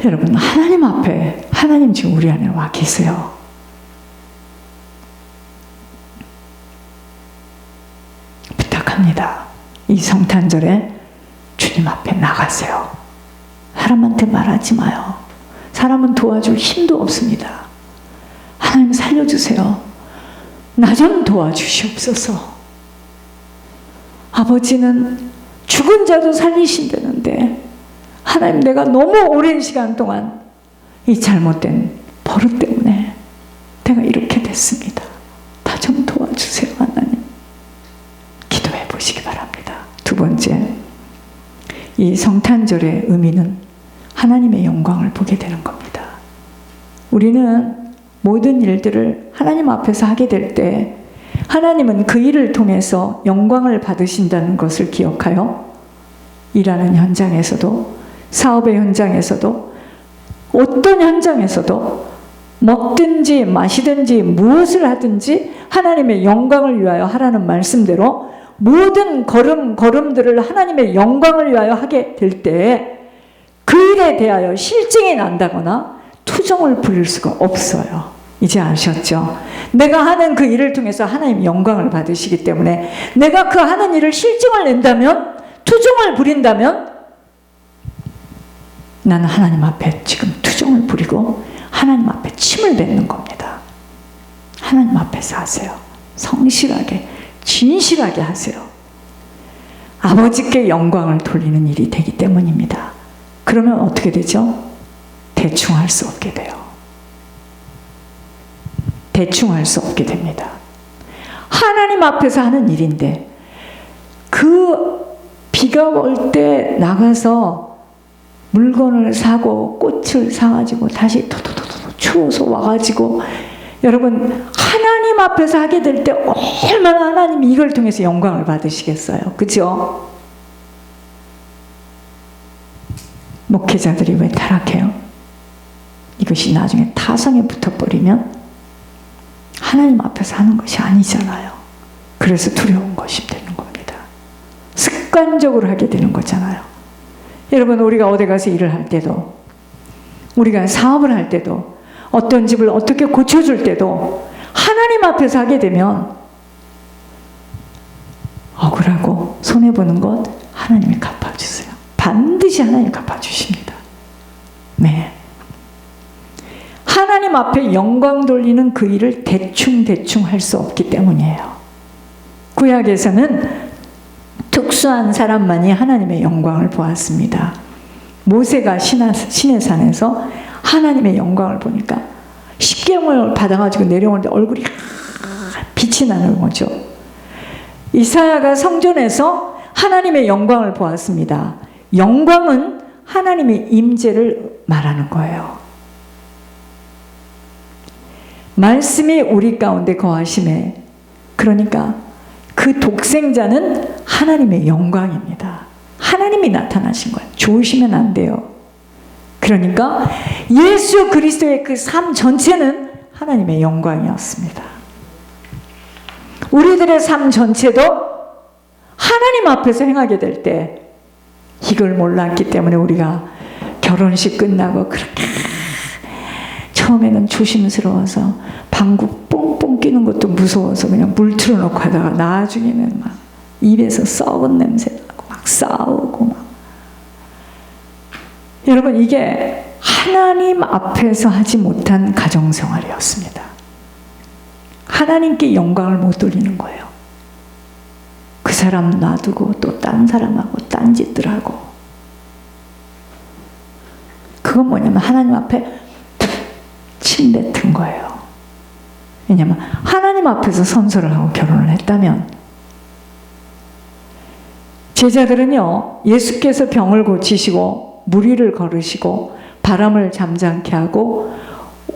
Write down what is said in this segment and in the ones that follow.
여러분, 하나님 앞에, 하나님 지금 우리 안에 와 계세요. 부탁합니다. 이 성탄절에 주님 앞에 나가세요. 사람한테 말하지 마요. 사람은 도와줄 힘도 없습니다. 하나님 살려주세요. 나 좀 도와주시옵소서. 아버지는 죽은 자도 살리신다는데 하나님, 내가 너무 오랜 시간 동안 이 잘못된 버릇 때문에 내가 이렇게 됐습니다. 나 좀 도와주세요. 하나님. 기도해 보시기 바랍니다. 두 번째, 이 성탄절의 의미는 하나님의 영광을 보게 되는 겁니다. 우리는 모든 일들을 하나님 앞에서 하게 될 때 하나님은 그 일을 통해서 영광을 받으신다는 것을 기억하여 일하는 현장에서도, 사업의 현장에서도, 어떤 현장에서도 먹든지 마시든지 무엇을 하든지 하나님의 영광을 위하여 하라는 말씀대로 모든 걸음들을 하나님의 영광을 위하여 하게 될 때 그 일에 대하여 실증이 난다거나 투정을 부릴 수가 없어요. 이제 아셨죠? 내가 하는 그 일을 통해서 하나님 영광을 받으시기 때문에 내가 그 하는 일을 실증을 낸다면, 투정을 부린다면 나는 하나님 앞에 지금 투정을 부리고 하나님 앞에 침을 뱉는 겁니다. 하나님 앞에서 하세요. 성실하게, 진실하게 하세요. 아버지께 영광을 돌리는 일이 되기 때문입니다. 그러면 어떻게 되죠? 대충 할 수 없게 돼요. 대충 할 수 없게 됩니다. 하나님 앞에서 하는 일인데 그 비가 올 때 나가서 물건을 사고 꽃을 사가지고 다시 도도도도 추워서 와가지고, 여러분, 하나님 앞에서 하게 될 때 얼마나 하나님이 이걸 통해서 영광을 받으시겠어요. 그죠? 목회자들이 왜 타락해요? 이것이 나중에 타성에 붙어버리면 하나님 앞에서 하는 것이 아니잖아요. 그래서 두려운 것이 되는 겁니다. 습관적으로 하게 되는 거잖아요. 여러분, 우리가 어디 가서 일을 할 때도, 우리가 사업을 할 때도, 어떤 집을 어떻게 고쳐줄 때도 하나님 앞에서 하게 되면 억울하고 손해보는 것 하나님이 갚아주세요. 반드시 하나님이 갚아주십니다. 네. 하나님 앞에 영광 돌리는 그 일을 대충 할 수 없기 때문이에요. 구약에서는 특수한 사람만이 하나님의 영광을 보았습니다. 모세가 시내 산에서 하나님의 영광을 보니까 십계명을 받아가지고 내려오는데 얼굴이 빛이 나는 거죠. 이사야가 성전에서 하나님의 영광을 보았습니다. 영광은 하나님의 임재를 말하는 거예요. 말씀이 우리 가운데 거하심에, 그러니까 그 독생자는 하나님의 영광입니다. 하나님이 나타나신 거예요. 좋으시면 안 돼요. 그러니까 예수 그리스도의 그 삶 전체는 하나님의 영광이었습니다. 우리들의 삶 전체도 하나님 앞에서 행하게 될 때, 이걸 몰랐기 때문에 우리가 결혼식 끝나고 그렇게 처음에는 조심스러워서 방구 뽕뽕 끼는 것도 무서워서 그냥 물 틀어놓고 하다가 나중에는 막 입에서 썩은 냄새 나고 막 싸우고 막. 여러분, 이게 하나님 앞에서 하지 못한 가정생활이었습니다. 하나님께 영광을 못 돌리는 거예요. 그 사람 놔두고 또 딴 사람하고 딴짓들 하고. 그건 뭐냐면 하나님 앞에 침 뱉은 거예요. 왜냐하면 하나님 앞에서 선서를 하고 결혼을 했다면, 제자들은요, 예수께서 병을 고치시고 무리를 걸으시고 바람을 잠잠케 하고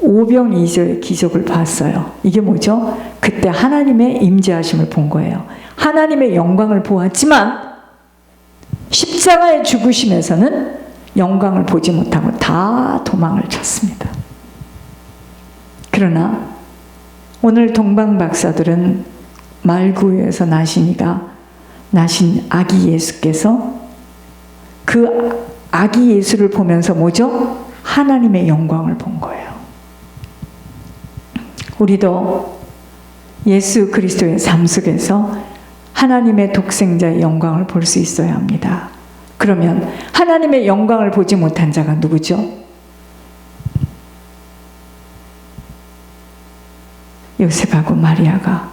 오병이어의 기적을 봤어요. 이게 뭐죠? 그때 하나님의 임재하심을 본 거예요. 하나님의 영광을 보았지만 십자가의 죽으심에서는 영광을 보지 못하고 다 도망을 쳤습니다. 그러나 오늘 동방박사들은 말구유에서 나신 아기 예수께서 그 아기 예수를 보면서 뭐죠? 하나님의 영광을 본 거예요. 우리도 예수 그리스도의 삶 속에서 하나님의 독생자의 영광을 볼 수 있어야 합니다. 그러면 하나님의 영광을 보지 못한 자가 누구죠? 요셉하고 마리아가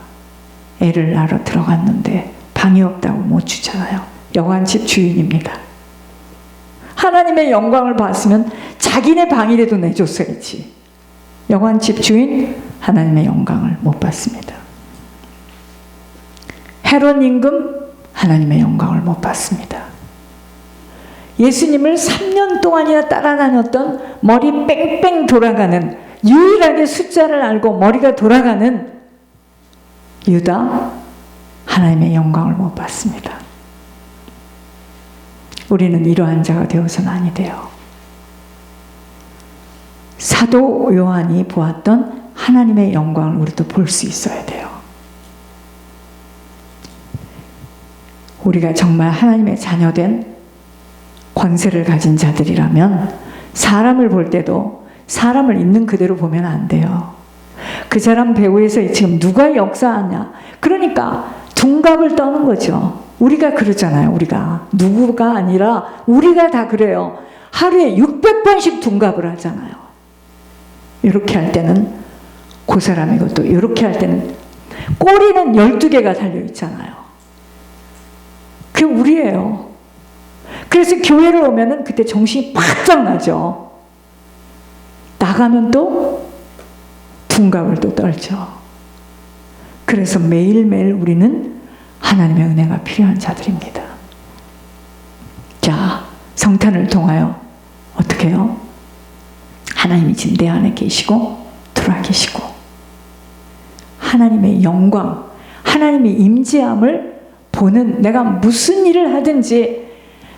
애를 낳으러 들어갔는데 방이 없다고 못 주잖아요. 여관집 주인입니다. 하나님의 영광을 봤으면 자기네 방이라도 내줬어야지. 여관집 주인 하나님의 영광을 못 봤습니다. 헤롯 임금 하나님의 영광을 못 봤습니다. 예수님을 3년 동안이나 따라다녔던 머리 뺑뺑 돌아가는, 유일하게 숫자를 알고 머리가 돌아가는 유다, 하나님의 영광을 못 봤습니다. 우리는 이러한 자가 되어서는 아니 돼요. 사도 요한이 보았던 하나님의 영광을 우리도 볼 수 있어야 돼요. 우리가 정말 하나님의 자녀된 권세를 가진 자들이라면 사람을 볼 때도 사람을 있는 그대로 보면 안 돼요. 그 사람 배후에서 지금 누가 역사하냐. 그러니까 둔갑을 떠는 거죠. 우리가 그러잖아요. 우리가 누구가 아니라 우리가 다 그래요. 하루에 600번씩 둔갑을 하잖아요. 이렇게 할 때는 그 사람이고, 또 이렇게 할 때는 꼬리는 12개가 달려있잖아요. 그게 우리예요. 그래서 교회를 오면은 그때 정신이 바짝 나죠. 나가면 또 둔갑을 또 떨죠. 그래서 매일매일 우리는 하나님의 은혜가 필요한 자들입니다. 자, 성탄을 통하여 어떻게 해요? 하나님이 지금 내 안에 계시고 들어와 계시고 하나님의 영광, 하나님의 임재함을 보는, 내가 무슨 일을 하든지,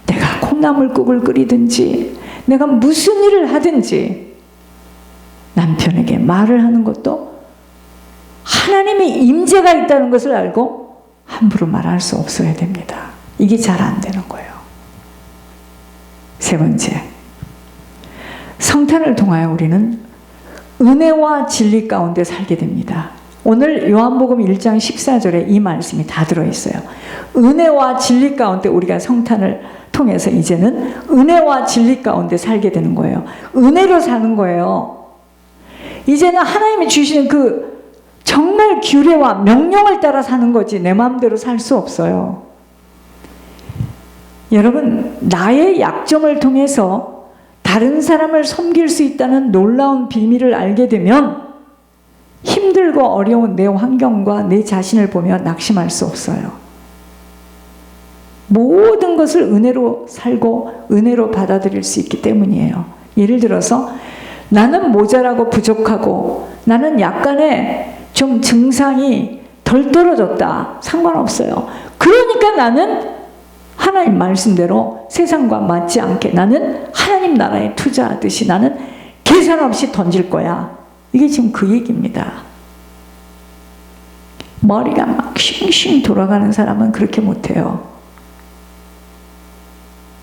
내가 콩나물국을 끓이든지, 내가 무슨 일을 하든지 남편에게 말을 하는 것도 하나님의 임재가 있다는 것을 알고 함부로 말할 수 없어야 됩니다. 이게 잘 안 되는 거예요. 세 번째, 성탄을 통하여 우리는 은혜와 진리 가운데 살게 됩니다. 오늘 요한복음 1장 14절에 이 말씀이 다 들어있어요. 은혜와 진리 가운데 우리가 성탄을 통해서 이제는 은혜와 진리 가운데 살게 되는 거예요. 은혜로 사는 거예요. 이제는 하나님이 주시는 그 정말 규례와 명령을 따라 사는 거지 내 마음대로 살 수 없어요. 여러분, 나의 약점을 통해서 다른 사람을 섬길 수 있다는 놀라운 비밀을 알게 되면 힘들고 어려운 내 환경과 내 자신을 보며 낙심할 수 없어요. 모든 것을 은혜로 살고 은혜로 받아들일 수 있기 때문이에요. 예를 들어서 나는 모자라고 부족하고 나는 약간의 좀 증상이 덜 떨어졌다. 상관없어요. 그러니까 나는 하나님 말씀대로 세상과 맞지 않게 나는 하나님 나라에 투자하듯이 나는 계산 없이 던질 거야. 이게 지금 그 얘기입니다. 머리가 막 싱싱 돌아가는 사람은 그렇게 못해요.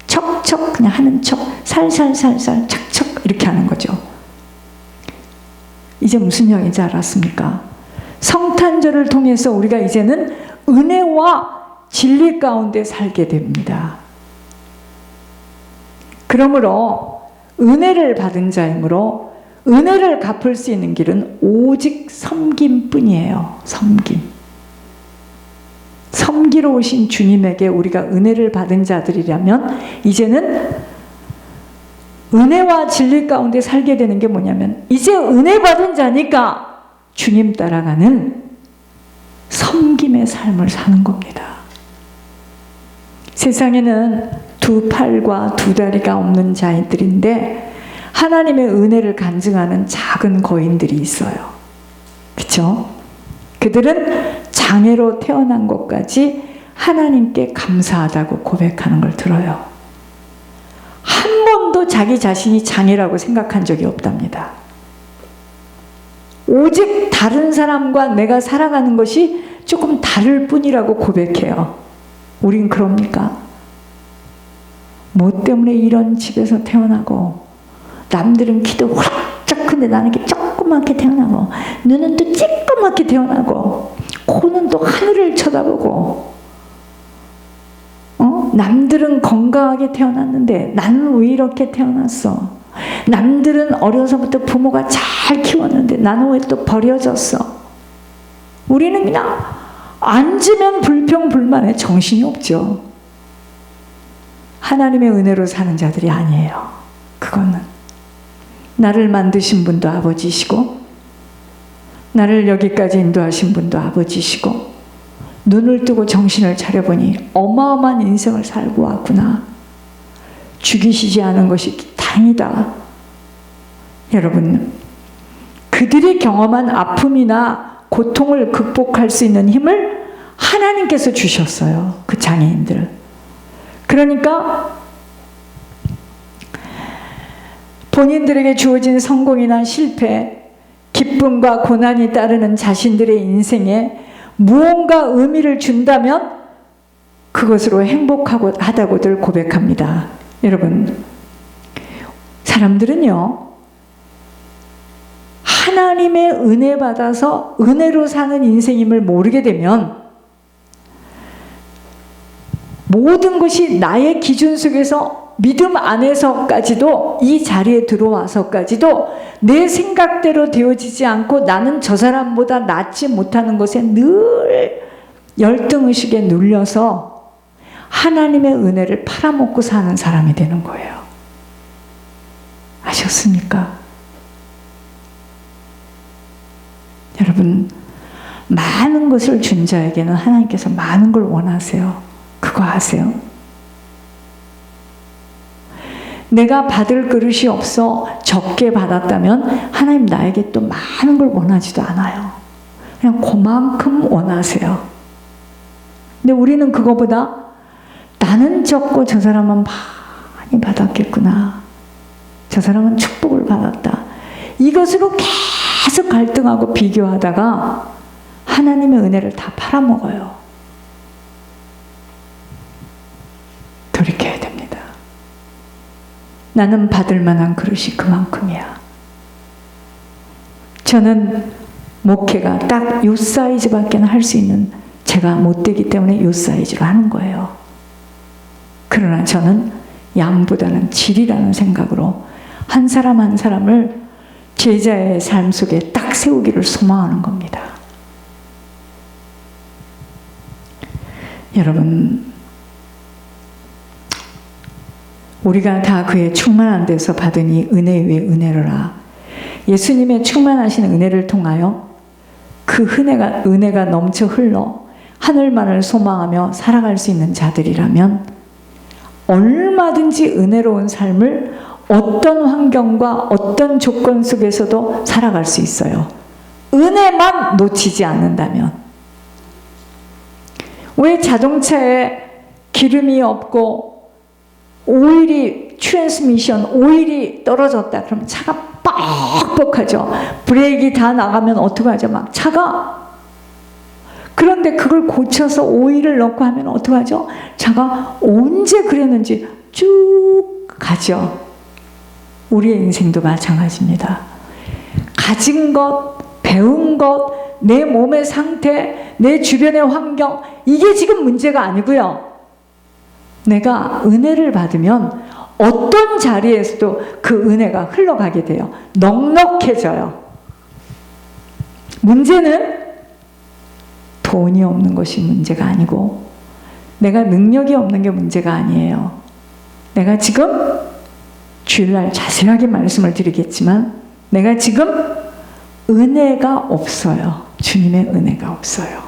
척척 그냥 하는 척, 살살살살 척척 이렇게 하는 거죠. 이제 무슨 얘기인지 알았습니까? 성탄절을 통해서 우리가 이제는 은혜와 진리 가운데 살게 됩니다. 그러므로 은혜를 받은 자이므로 은혜를 갚을 수 있는 길은 오직 섬김뿐이에요. 섬기러 오신 주님에게 우리가 은혜를 받은 자들이라면 이제는 은혜와 진리 가운데 살게 되는 게 뭐냐면 이제 은혜 받은 자니까 주님 따라가는 섬김의 삶을 사는 겁니다. 세상에는 두 팔과 두 다리가 없는 자들인데 하나님의 은혜를 간증하는 작은 거인들이 있어요. 그렇죠? 그들은 장애로 태어난 것까지 하나님께 감사하다고 고백하는 걸 들어요. 한 번도 자기 자신이 장애라고 생각한 적이 없답니다. 오직 다른 사람과 내가 살아가는 것이 조금 다를 뿐이라고 고백해요. 우린 그럽니까? 뭐 때문에 이런 집에서 태어나고 남들은 키도 훌쩍 큰데 나는 이렇게 조그맣게 태어나고, 눈은 또 찌끄맣게 태어나고, 코는 또 하늘을 쳐다보고, 남들은 건강하게 태어났는데 나는 왜 이렇게 태어났어? 남들은 어려서부터 부모가 잘 키웠는데 나는 왜 또 버려졌어? 우리는 그냥 앉으면 불평불만해. 정신이 없죠. 하나님의 은혜로 사는 자들이 아니에요. 그거는 나를 만드신 분도 아버지시고, 나를 여기까지 인도하신 분도 아버지시고, 눈을 뜨고 정신을 차려보니 어마어마한 인생을 살고 왔구나. 죽이시지 않은 것이 다행이다. 여러분, 그들이 경험한 아픔이나 고통을 극복할 수 있는 힘을 하나님께서 주셨어요. 그 장애인들. 그러니까 본인들에게 주어진 성공이나 실패, 기쁨과 고난이 따르는 자신들의 인생에 무언가 의미를 준다면 그것으로 행복하다고들 고백합니다. 여러분, 사람들은요, 하나님의 은혜 받아서 은혜로 사는 인생임을 모르게 되면 모든 것이 나의 기준 속에서 믿음 안에서까지도, 이 자리에 들어와서까지도 내 생각대로 되어지지 않고 나는 저 사람보다 낫지 못하는 것에 늘 열등의식에 눌려서 하나님의 은혜를 팔아먹고 사는 사람이 되는 거예요. 아셨습니까? 여러분, 많은 것을 준 자에게는 하나님께서 많은 걸 원하세요. 그거 아세요? 내가 받을 그릇이 없어 적게 받았다면 하나님 나에게 또 많은 걸 원하지도 않아요. 그냥 그만큼 원하세요. 근데 우리는 그거보다 나는 적고 저 사람은 많이 받았겠구나, 저 사람은 축복을 받았다, 이것으로 계속 갈등하고 비교하다가 하나님의 은혜를 다 팔아먹어요. 돌이켜야 됩니다. 나는 받을 만한 그릇이 그만큼이야. 저는 목회가 딱 요 사이즈밖에 할 수 있는, 제가 못 되기 때문에 요 사이즈로 하는 거예요. 그러나 저는 양보다는 질이라는 생각으로 한 사람 한 사람을 제자의 삶 속에 딱 세우기를 소망하는 겁니다. 여러분, 우리가 다 그의 충만한 데서 받으니 은혜 위에 은혜로라. 예수님의 충만하신 은혜를 통하여 그 은혜가 넘쳐 흘러 하늘만을 소망하며 살아갈 수 있는 자들이라면 얼마든지 은혜로운 삶을 어떤 환경과 어떤 조건 속에서도 살아갈 수 있어요. 은혜만 놓치지 않는다면. 왜 자동차에 기름이 없고 오일이, 트랜스미션 오일이 떨어졌다 그러면 차가 뻑뻑하죠. 브레이크 다 나가면 어떡하죠? 막 차가. 그런데 그걸 고쳐서 오일을 넣고 하면 어떡하죠? 차가 언제 그랬는지 쭉 가죠. 우리의 인생도 마찬가지입니다. 가진 것, 배운 것, 내 몸의 상태, 내 주변의 환경, 이게 지금 문제가 아니고요. 내가 은혜를 받으면 어떤 자리에서도 그 은혜가 흘러가게 돼요. 넉넉해져요. 문제는 돈이 없는 것이 문제가 아니고 내가 능력이 없는 게 문제가 아니에요. 내가 지금 주일날 자세하게 말씀을 드리겠지만 내가 지금 은혜가 없어요. 주님의 은혜가 없어요.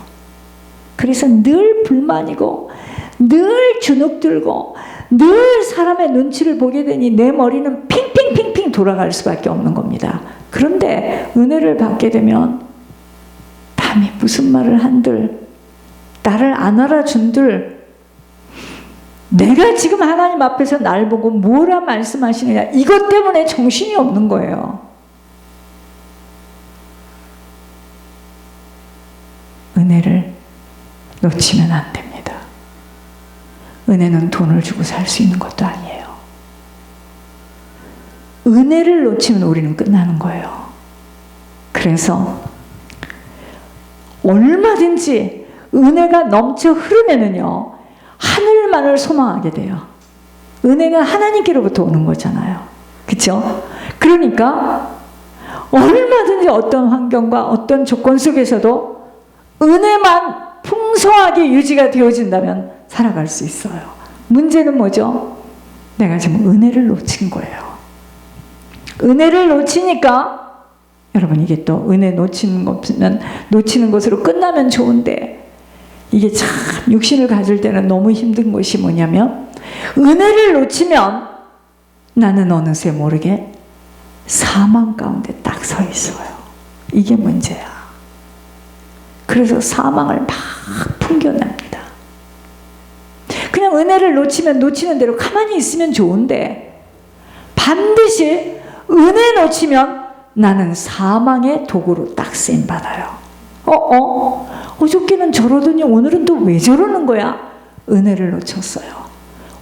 그래서 늘 불만이고 늘 주눅 들고 늘 사람의 눈치를 보게 되니 내 머리는 핑핑핑핑 돌아갈 수밖에 없는 겁니다. 그런데 은혜를 받게 되면 남이 무슨 말을 한들, 나를 안 알아준들, 내가 지금 하나님 앞에서 날 보고 뭐라 말씀하시느냐, 이것 때문에 정신이 없는 거예요. 은혜를 놓치면 안 됩니다. 은혜는 돈을 주고 살 수 있는 것도 아니에요. 은혜를 놓치면 우리는 끝나는 거예요. 그래서 얼마든지 은혜가 넘쳐 흐르면은요, 하늘만을 소망하게 돼요. 은혜가 하나님께로부터 오는 거잖아요. 그렇죠? 그러니까 얼마든지 어떤 환경과 어떤 조건 속에서도 은혜만 풍성하게 유지가 되어진다면 살아갈 수 있어요. 문제는 뭐죠? 내가 지금 은혜를 놓친 거예요. 은혜를 놓치니까, 여러분, 이게 또 은혜 놓치는 것으로 끝나면 좋은데, 이게 참 육신을 가질 때는 너무 힘든 것이 뭐냐면, 은혜를 놓치면 나는 어느새 모르게 사망 가운데 딱 서 있어요. 이게 문제야. 그래서 사망을 막 풍겨냅니다. 그냥 은혜를 놓치면 놓치는 대로 가만히 있으면 좋은데, 반드시 은혜 놓치면 나는 사망의 도구로 딱 쓰임받아요. 어저께는 저러더니 오늘은 또 왜 저러는 거야? 은혜를 놓쳤어요.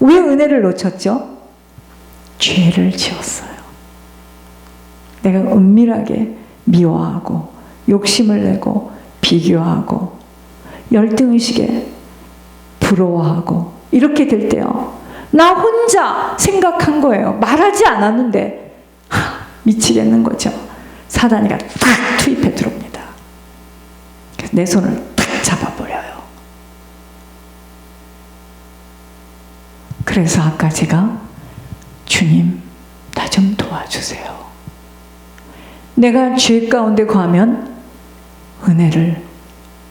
왜 은혜를 놓쳤죠? 죄를 지었어요. 내가 은밀하게 미워하고 욕심을 내고 비교하고 열등의식에 부러워하고 이렇게 될 때요, 나 혼자 생각한 거예요. 말하지 않았는데 미치겠는 거죠. 사단이가 탁 투입해 들어옵니다. 그래서 내 손을 탁 잡아버려요. 그래서 아까 제가 주님, 나 좀 도와주세요. 내가 죄 가운데 거하면 은혜를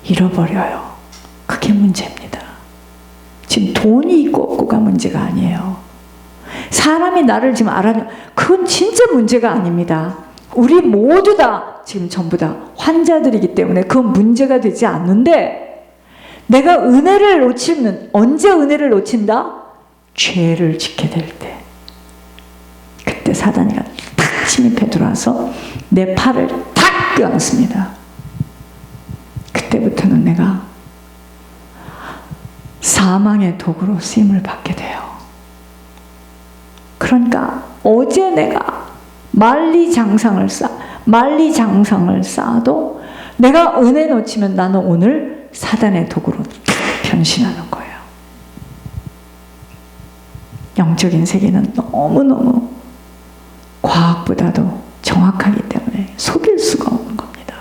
잃어버려요. 그게 문제입니다. 지금 돈이 있고 없고가 문제가 아니에요. 사람이 나를 지금 알아면 그건 진짜 문제가 아닙니다. 우리 모두 다 지금 전부 다 환자들이기 때문에 그건 문제가 되지 않는데, 내가 은혜를 놓치면, 언제 은혜를 놓친다? 죄를 짓게 될 때. 그때 사단이가 탁 침입해 들어와서 내 팔을 탁 껴안습니다. 그때부터는 내가 사망의 도구로 쓰임을 받게 돼요. 그러니까 어제 내가 만리장성을 쌓아도 내가 은혜 놓치면 나는 오늘 사단의 도구로 변신하는 거예요. 영적인 세계는 너무너무 과학보다도 정확하기 때문에 속일 수가 없는 겁니다.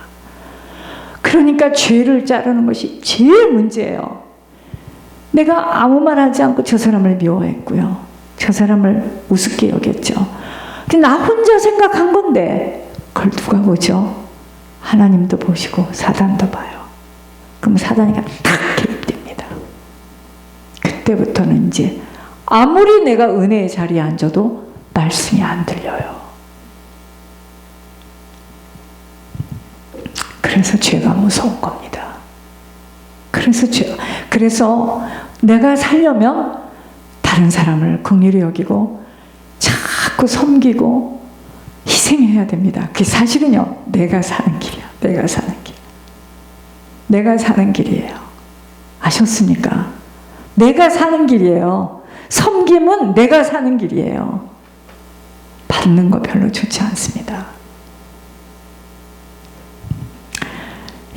그러니까 죄를 자르는 것이 제일 문제예요. 내가 아무 말 하지 않고 저 사람을 미워했고요, 저 사람을 우습게 여겼죠. 근데 나 혼자 생각한 건데 그걸 누가 보죠? 하나님도 보시고 사단도 봐요. 그럼 사단이가 탁 개입됩니다. 그때부터는 이제 아무리 내가 은혜의 자리에 앉아도 말씀이 안 들려요. 그래서 죄가 무서운 겁니다. 그래서 내가 살려면 다른 사람을 긍휼히 여기고 자꾸 섬기고 희생해야 됩니다. 그게 사실은요, 내가 사는 길이야. 내가 사는 길이에요. 아셨습니까? 내가 사는 길이에요. 섬김은 내가 사는 길이에요. 받는 거 별로 좋지 않습니다.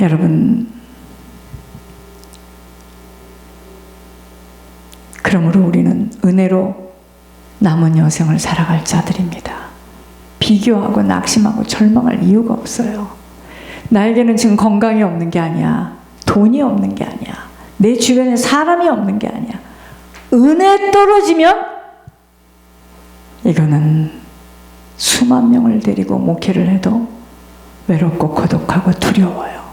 여러분, 그러므로 우리는 은혜로 남은 여생을 살아갈 자들입니다. 비교하고 낙심하고 절망할 이유가 없어요. 나에게는 지금 건강이 없는 게 아니야. 돈이 없는 게 아니야. 내 주변에 사람이 없는 게 아니야. 은혜 떨어지면 이거는 수만 명을 데리고 목회를 해도 외롭고 고독하고 두려워요.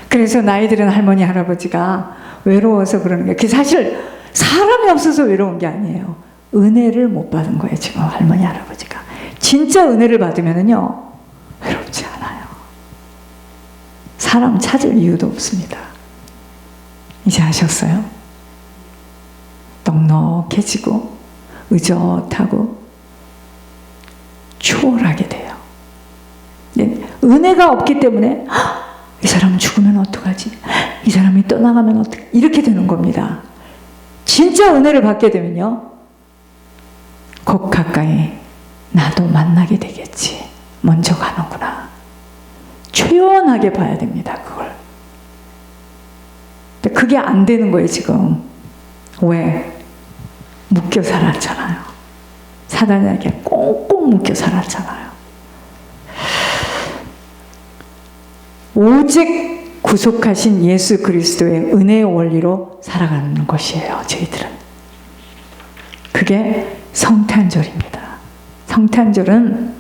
그래서 나이 들은 할머니 할아버지가 외로워서 그러는 거예요. 그게 사실 사람이 없어서 외로운 게 아니에요. 은혜를 못 받은 거예요, 지금 할머니 할아버지가. 진짜 은혜를 받으면은요, 외롭지 않아요. 사람 찾을 이유도 없습니다. 이제 아셨어요? 넉넉해지고 의젓하고 추월하게 돼요. 은혜가 없기 때문에 이 사람은 죽으면 어떡하지? 이 사람이 떠나가면 어떡하지? 이렇게 되는 겁니다. 진짜 은혜를 받게 되면요, 곧 가까이 나도 만나게 되겠지. 먼저 가는구나. 초연하게 봐야 됩니다, 그걸. 근데 그게 안 되는 거예요, 지금. 왜? 묶여 살았잖아요. 사단에게 꽁꽁 묶여 살았잖아요. 오직 구속하신 예수 그리스도의 은혜의 원리로 살아가는 것이에요, 저희들은. 그게 성탄절입니다. 성탄절은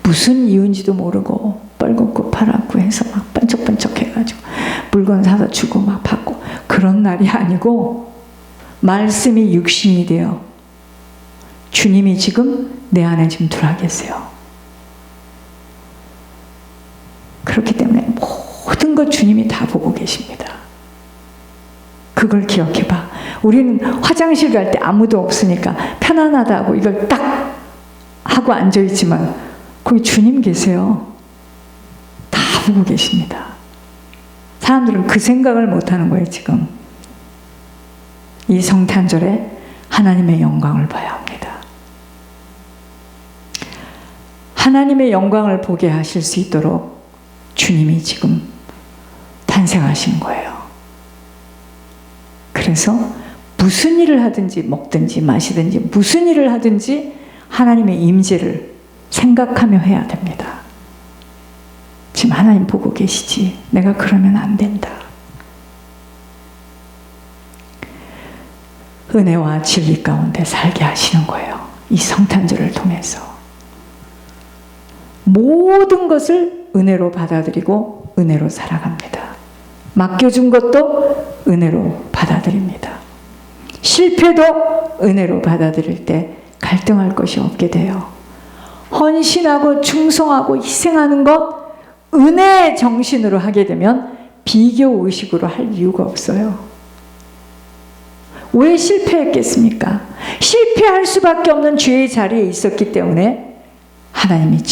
무슨 이유인지도 모르고 빨갛고 파랗고 해서 막 반짝반짝 해가지고 물건 사다 주고 막 받고 그런 날이 아니고, 말씀이 육신이 되어 주님이 지금 내 안에 지금 들어와 계세요. 그렇기 때문에 모든 것 주님이 다 보고 계십니다. 그걸 기억해봐. 우리는 화장실 갈 때 아무도 없으니까 편안하다고 이걸 딱 하고 앉아있지만 거기 주님 계세요. 다 보고 계십니다. 사람들은 그 생각을 못하는 거예요, 지금. 이 성탄절에 하나님의 영광을 봐야 합니다. 하나님의 영광을 보게 하실 수 있도록 주님이 지금 탄생하신 거예요. 그래서 무슨 일을 하든지 먹든지 마시든지 무슨 일을 하든지 하나님의 임재를 생각하며 해야 됩니다. 지금 하나님 보고 계시지. 내가 그러면 안 된다. 은혜와 진리 가운데 살게 하시는 거예요. 이 성탄절을 통해서. 모든 것을 은혜로 받아들이고 은혜로 살아갑니다. 맡겨준 것도 은혜로 받아들입니다. 실패도 은혜로 받아들일 때 갈등할 것이 없게 돼요. 헌신하고 충성하고 희생하는 것 은혜의 정신으로 하게 되면 비교 의식으로 할 이유가 없어요. 왜 실패했겠습니까? 실패할 수밖에 없는 죄의 자리에 있었기 때문에 하나님이